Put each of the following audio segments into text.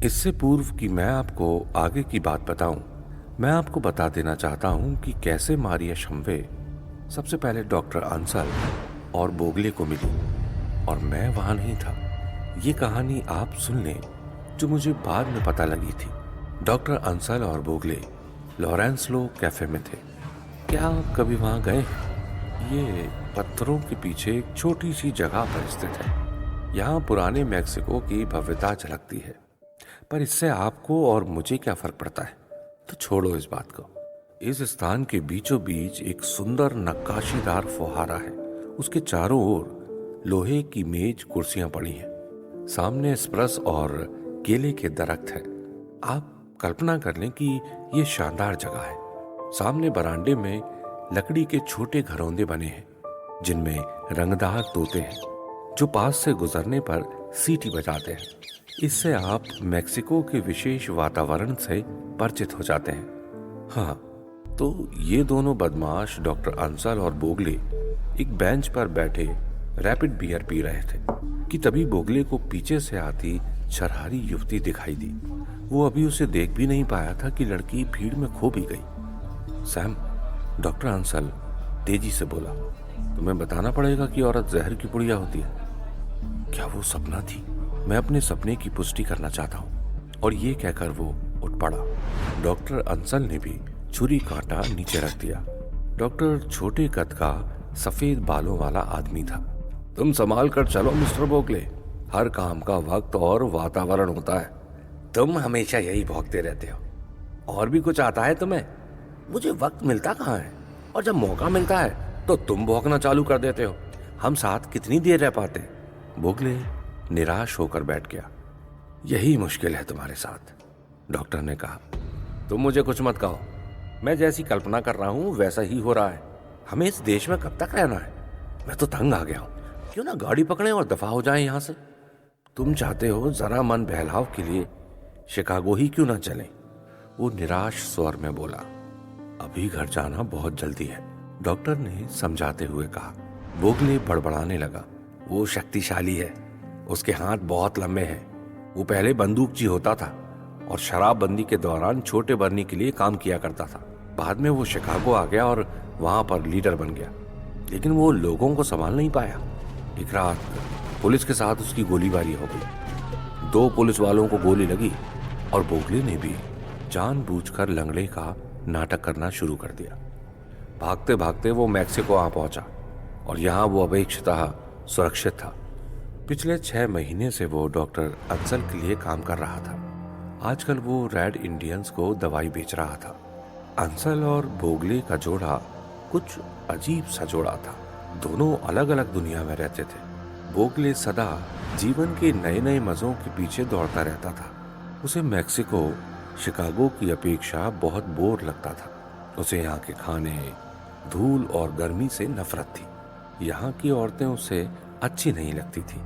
इससे पूर्व कि मैं आपको आगे की बात बताऊं, मैं आपको बता देना चाहता हूं कि कैसे मारिया शम्वे सबसे पहले डॉक्टर अंसल और बोगले को मिली और मैं वहां नहीं था। ये कहानी आप सुन लें जो मुझे बाद में पता लगी थी। डॉक्टर अंसल और बोगले लॉरेंस लो कैफे में थे। क्या आप कभी वहां गए हैं? ये पत्थरों के पीछे एक छोटी सी जगह पर स्थित है। यहाँ पुराने मैक्सिको की भव्यता झलकती है, पर इससे आपको और मुझे क्या फर्क पड़ता है? तो छोड़ो इस बात को। इस स्थान के बीचों बीच एक सुंदर नक्काशीदार फुहारा है। उसके चारों ओर लोहे की मेज कुर्सियां पड़ी हैं। सामने स्प्रस और केले के दरख्त है। आप कल्पना कर लें कि ये शानदार जगह है। सामने बरामदे में लकड़ी के छोटे घरौंदे बने हैं जिनमें रंगदार तोते हैं जो पास से गुजरने पर सीटी बजाते हैं। इससे आप मेक्सिको के विशेष वातावरण से परिचित हो जाते हैं। हाँ, तो ये दोनों बदमाश डॉक्टर अंसल और बोगले एक बेंच पर बैठे रैपिड बियर पी रहे थे कि तभी बोगले को पीछे से आती शरारी युवती दिखाई दी। वो अभी उसे देख भी नहीं पाया था कि लड़की भीड़ में खो भी गई। सैम, डॉक्टर अंसल तेजी से बोला, तुम्हें बताना पड़ेगा कि औरत जहर की पुड़िया होती है। क्या वो सपना थी? मैं अपने सपने की पुष्टि करना चाहता हूँ। और ये कहकर वो उठ पड़ा। डॉक्टर अंसल ने भी छुरी कांटा नीचे रख दिया। डॉक्टर छोटे कद का सफेद बालों वाला आदमी था। तुम संभाल कर चलो मिस्टर बोगले, हर काम का वक्त और वातावरण होता है। तुम हमेशा यही भौंकते रहते हो। और भी कुछ आता है तुम्हें? मुझे वक्त मिलता कहाँ है, और जब मौका मिलता है तो तुम भौंकना चालू कर देते हो। हम साथ कितनी देर रह पाते? बोगले निराश होकर बैठ गया। यही मुश्किल है तुम्हारे साथ, डॉक्टर ने कहा। तुम मुझे कुछ मत कहो, मैं जैसी कल्पना कर रहा हूं वैसा ही हो रहा है। हमें इस देश में कब तक रहना है? मैं तो तंग आ गया हूं। क्यों ना गाड़ी पकड़ें और दफा हो जाएं यहां से। तुम चाहते हो जरा मन बहलाव के लिए शिकागो ही क्यों ना चलें? वो निराश स्वर में बोला। अभी घर जाना बहुत जल्दी है, डॉक्टर ने समझाते हुए कहा। बोगले बड़बड़ाने लगा। वो शक्तिशाली है, उसके हाथ बहुत लंबे हैं। वो पहले बंदूकची होता था और शराबबंदी के दौरान छोटे बरनी के लिए काम किया करता था। बाद में वो शिकागो आ गया और वहां पर लीडर बन गया, लेकिन वो लोगों को संभाल नहीं पाया। एक रात पुलिस के साथ उसकी गोलीबारी हो गई। 2 पुलिस वालों को गोली लगी और बोगले ने भी जानबूझकर लंगड़े का नाटक करना शुरू कर दिया। भागते भागते वो मैक्सिको आ पहुंचा और यहाँ वो अपेक्षितः सुरक्षित था। पिछले 6 महीने से वो डॉक्टर अंसल के लिए काम कर रहा था। आजकल वो रेड इंडियंस को दवाई बेच रहा था। अंसल और बोगले का जोड़ा कुछ अजीब सा जोड़ा था। दोनों अलग अलग दुनिया में रहते थे। बोगले सदा जीवन के नए नए मजों के पीछे दौड़ता रहता था। उसे मैक्सिको शिकागो की अपेक्षा बहुत बोर लगता था। उसे यहाँ के खाने, धूल और गर्मी से नफरत थी। यहाँ की औरतें उसे अच्छी नहीं लगती थी।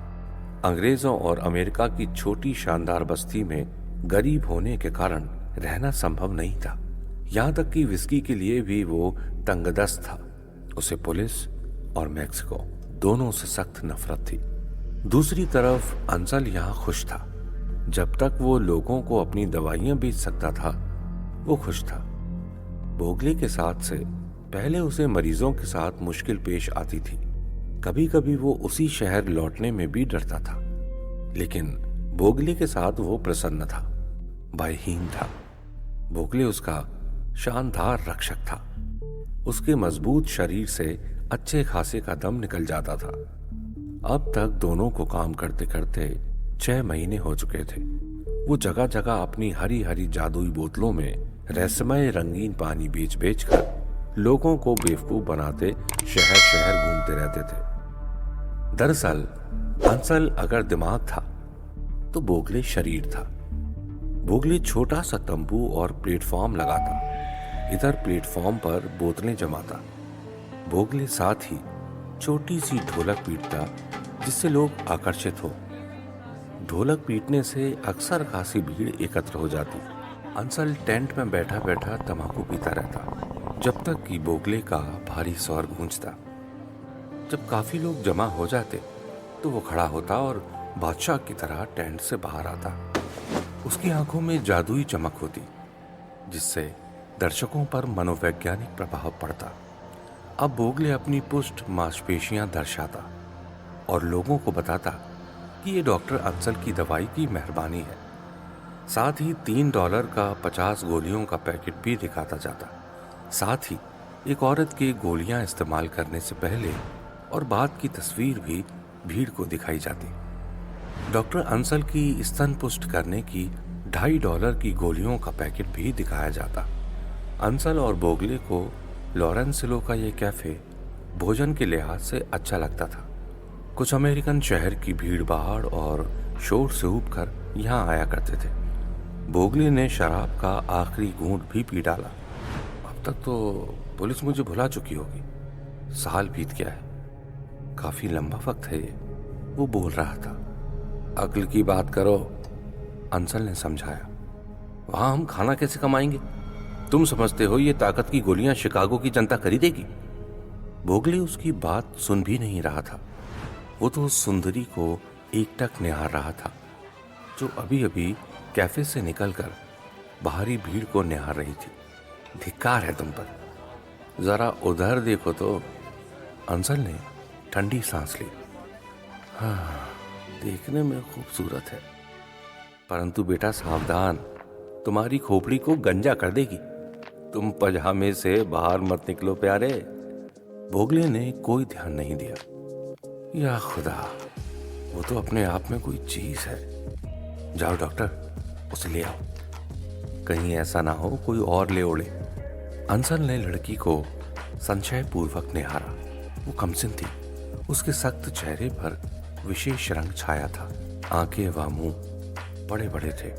अंग्रेजों और अमेरिका की छोटी शानदार बस्ती में गरीब होने के कारण रहना संभव नहीं था। यहाँ तक कि विस्की के लिए भी वो तंगदस्त था। उसे पुलिस और मैक्सिको दोनों से सख्त नफरत थी। दूसरी तरफ अंसल यहाँ खुश था। जब तक वो लोगों को अपनी दवाइयां बेच सकता था वो खुश था। बोगले के साथ से पहले उसे मरीजों के साथ मुश्किल पेश आती थी। कभी कभी वो उसी शहर लौटने में भी डरता था, लेकिन बोगले के साथ वो प्रसन्न था, भयहीन था। बोगले उसका शानदार रक्षक था। उसके मजबूत शरीर से अच्छे खासे का दम निकल जाता था। अब तक दोनों को काम करते करते 6 महीने हो चुके थे। वो जगह जगह अपनी हरी हरी जादुई बोतलों में रहस्यमय रंगीन पानी बेच बेच कर लोगों को बेवकूफ बनाते शहर शहर घूमते रहते थे। दरअसल अंसल अगर दिमाग था तो बोगले शरीर था। बोगले छोटा सा तंबू और प्लेटफॉर्म लगाता, इधर प्लेटफॉर्म पर बोतलें जमाता। बोगले साथ ही छोटी सी ढोलक पीटता जिससे लोग आकर्षित हो। ढोलक पीटने से अक्सर खासी भीड़ एकत्र हो जाती। अंसल टेंट में बैठा बैठा तंबाकू पीता रहता जब तक कि बोगले का भारी स्वर गूंजता। जब काफी लोग जमा हो जाते तो वो खड़ा होता और बादशाह की तरह टेंट से बाहर आता। उसकी आंखों में जादुई चमक होती जिससे दर्शकों पर मनोवैज्ञानिक प्रभाव पड़ता। अब बोगले अपनी पुष्ट मांसपेशियां दर्शाता और लोगों को बताता कि ये डॉक्टर अंसल की दवाई की मेहरबानी है। साथ ही $3 का 50 गोलियों का पैकेट भी दिखाता जाता। साथ ही एक औरत के गोलियां इस्तेमाल करने से पहले और बाद की तस्वीर भी भीड़ को दिखाई जाती। डॉक्टर अंसल की स्तन पुष्ट करने की $2.5 की गोलियों का पैकेट भी दिखाया जाता। अंसल और बोगले को लॉरेंसिलो का ये कैफे भोजन के लिहाज से अच्छा लगता था। कुछ अमेरिकन शहर की भीड़ भाड़ और शोर से ऊबकर यहाँ आया करते थे। बोगले ने शराब का आखिरी घूंट भी पी डाला। अब तक तो पुलिस मुझे भुला चुकी होगी। साल बीत गया है, काफी लंबा वक्त है ये, वो बोल रहा था। अक्ल की बात करो, अंसल ने समझाया। वहां हम खाना कैसे कमाएंगे? तुम समझते हो ये ताकत की गोलियां शिकागो की जनता खरीदेगी? बोगले उसकी बात सुन भी नहीं रहा था। वो तो उस सुंदरी को एकटक निहार रहा था जो अभी अभी कैफे से निकलकर बाहरी भीड़ को निहार रही थी। धिक्कार है तुम पर, जरा उधर देखो तो। अंसल ने ठंडी सांस ली। हाँ, देखने में खूबसूरत है, परंतु बेटा सावधान, तुम्हारी खोपड़ी को गंजा कर देगी। तुम पजामे से बाहर मत निकलो प्यारे। बोगले ने कोई ध्यान नहीं दिया। या खुदा, वो तो अपने आप में कोई चीज है। जाओ डॉक्टर, उसे ले आओ, कहीं ऐसा ना हो कोई और ले ओढ़े। अंसल ने लड़की को संशय पूर्वक निहारा। वो कमसिन थी, उसके सख्त चेहरे पर विशेष रंग छाया था। आंखें व मुंह बड़े बड़े थे।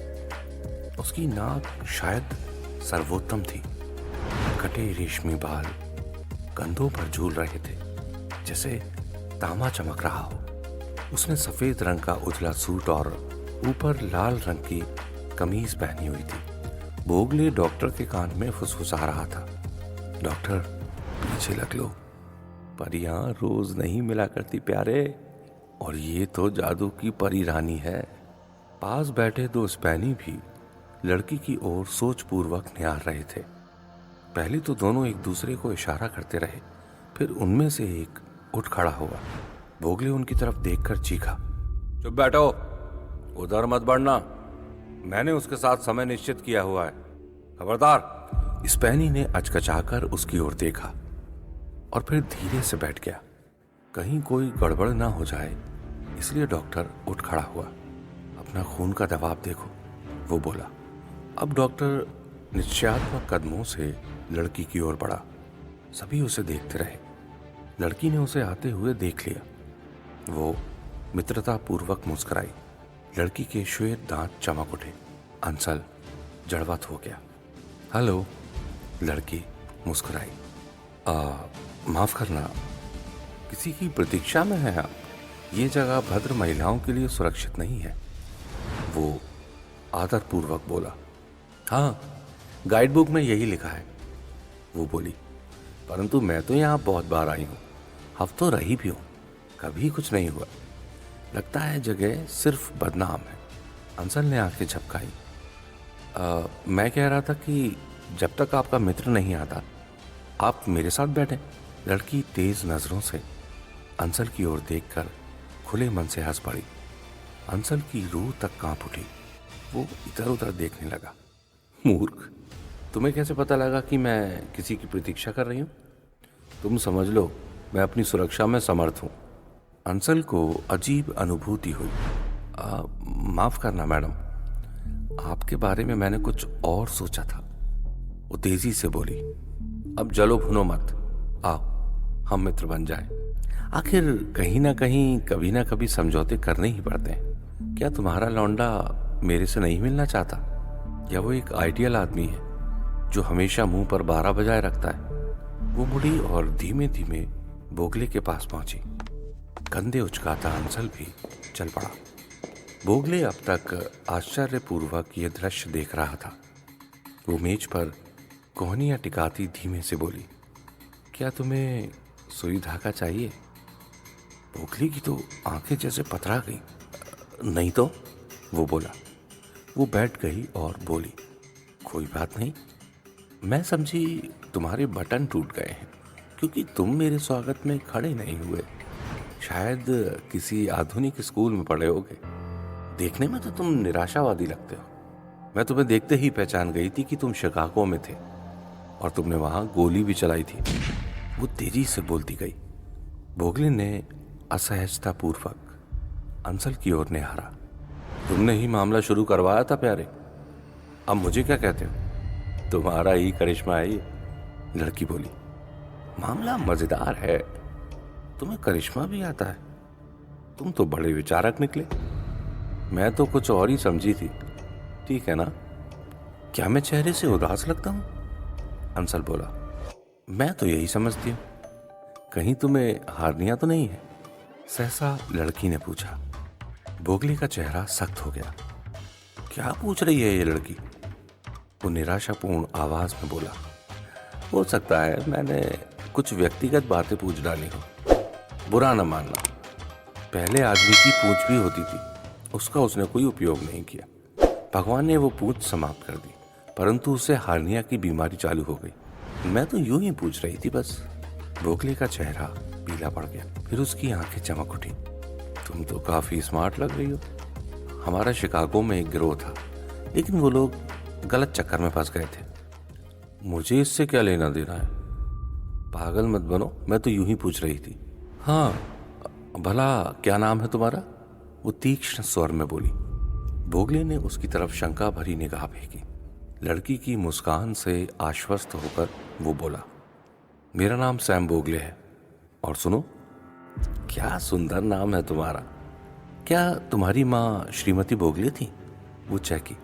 उसकी नाक शायद सर्वोत्तम थी। कटे रेशमी बाल कंधों पर झूल रहे थे जैसे तांबा चमक रहा हो। उसने सफेद रंग का उजला सूट और ऊपर लाल रंग की कमीज पहनी हुई थी। बोगले डॉक्टर के कान में फुसफुसा रहा था। डॉक्टर, पीछे लग लो, परियां रोज नहीं मिला करती प्यारे, और ये तो जादू की परी रानी है। पास बैठे दो स्पैनी भी लड़की की ओर सोचपूर्वक निहार रहे थे। पहले तो दोनों एक दूसरे को इशारा करते रहे, फिर उनमें से एक उठ खड़ा हुआ। बोगले उनकी तरफ देखकर चीखा, चुप बैठो, उधर मत बढ़ना, मैंने उसके साथ समय निश्चित किया हुआ है, खबरदार। स्पैनी ने अचकचाकर उसकी ओर देखा और फिर धीरे से बैठ गया। कहीं कोई गड़बड़ ना हो जाए, इसलिए डॉक्टर उठ खड़ा हुआ। अपना खून का दबाव देखो, वो बोला। अब डॉक्टर निश्चयात्मक कदमों से लड़की की ओर बढ़ा। सभी उसे देखते रहे। लड़की ने उसे आते हुए देख लिया। वो मित्रता पूर्वक मुस्कुराई। लड़की के श्वेत दांत चमक उठे। अंसल जड़वत हो गया। हेलो, लड़की मुस्कुराई। माफ करना, किसी की प्रतीक्षा में है आप? ये जगह भद्र महिलाओं के लिए सुरक्षित नहीं है, वो आदरपूर्वक बोला। हाँ, गाइड बुक में यही लिखा है, वो बोली। परंतु मैं तो यहाँ बहुत बार आई हूँ, हफ्तों रही भी हूँ, कभी कुछ नहीं हुआ। लगता है जगह सिर्फ बदनाम है। अंसल ने आंखें झपकाई। मैं कह रहा था कि जब तक आपका मित्र नहीं आता आप मेरे साथ बैठे। लड़की तेज नजरों से अंसल की ओर देखकर खुले मन से हंस पड़ी। अंसल की रूह तक कांप उठी। वो इधर उधर देखने लगा। मूर्ख, तुम्हें कैसे पता लगा कि मैं किसी की प्रतीक्षा कर रही हूँ? तुम समझ लो मैं अपनी सुरक्षा में समर्थ हूँ। अंसल को अजीब अनुभूति हुई। माफ करना मैडम, आपके बारे में मैंने कुछ और सोचा था। वो तेजी से बोली। अब जलो भुनो मत, आओ हम मित्र बन जाएं। आखिर कहीं ना कहीं कभी ना कभी समझौते करने ही पड़ते हैं। क्या तुम्हारा लौंडा मेरे से नहीं मिलना चाहता, या वो एक आइडियल आदमी है जो हमेशा मुंह पर 12 बजाए रखता है? वो मुड़ी और धीमे धीमे बोगले के पास पहुंची। कंधे उचकाता अंसल भी चल पड़ा। बोगले अब तक आश्चर्यपूर्वक ये दृश्य देख रहा था। वो मेज पर कोहनियां टिकाती धीमे से बोली, क्या तुम्हें सुई धागा चाहिए? बोगले की तो आंखें जैसे पतरा गई। नहीं तो, वो बोला। वो बैठ गई और बोली, कोई बात नहीं। मैं समझी तुम्हारे बटन टूट गए हैं क्योंकि तुम मेरे स्वागत में खड़े नहीं हुए। शायद किसी आधुनिक स्कूल में पढ़े होगे। देखने में तो तुम निराशावादी लगते हो। मैं तुम्हें देखते ही पहचान गई थी कि तुम शिकागो में थे और तुमने वहां गोली भी चलाई थी। वो तेजी से बोलती गई। बोगले ने असहजता पूर्वक अंसल की ओर निहारा। तुमने ही मामला शुरू करवाया था प्यारे, अब मुझे क्या कहते हो? तुम्हारा ही करिश्मा है ये, लड़की बोली। मामला मजेदार है, तुम्हें करिश्मा भी आता है। तुम तो बड़े विचारक निकले। मैं तो कुछ और ही समझी थी। ठीक है ना? क्या मैं चेहरे से उदास लगता हूं? अंसल बोला। मैं तो यही समझती हूं। कहीं तुम्हें हार्निया तो नहीं है? सहसा लड़की ने पूछा। बोगले का चेहरा सख्त हो गया। क्या पूछ रही है ये लड़की? वो निराशापूर्ण आवाज में बोला। हो सकता है मैंने कुछ व्यक्तिगत बातें पूछ डाली हो, बुरा न मानना। पहले आदमी की पूछ भी होती थी, उसका उसने कोई उपयोग नहीं किया। भगवान ने वो पूछ समाप्त कर दी, परंतु उसे हार्निया की बीमारी चालू हो गई। मैं तो यूं ही पूछ रही थी बस। बोगले का चेहरा पीला पड़ गया, फिर उसकी आंखें चमक उठी। तुम तो काफी स्मार्ट लग रही हो। हमारा शिकागो में एक गिरोह था, लेकिन वो लोग गलत चक्कर में फंस गए थे। मुझे इससे क्या लेना देना है? पागल मत बनो, मैं तो यूं ही पूछ रही थी। हाँ, भला क्या नाम है तुम्हारा? वो तीक्ष्ण स्वर में बोली। बोगले ने उसकी तरफ शंका भरी निगाह फेंकी। लड़की की मुस्कान से आश्वस्त होकर वो बोला, मेरा नाम सैम बोगले है। और सुनो, क्या सुंदर नाम है तुम्हारा। क्या तुम्हारी माँ श्रीमती बोगले थी? वो चहकी।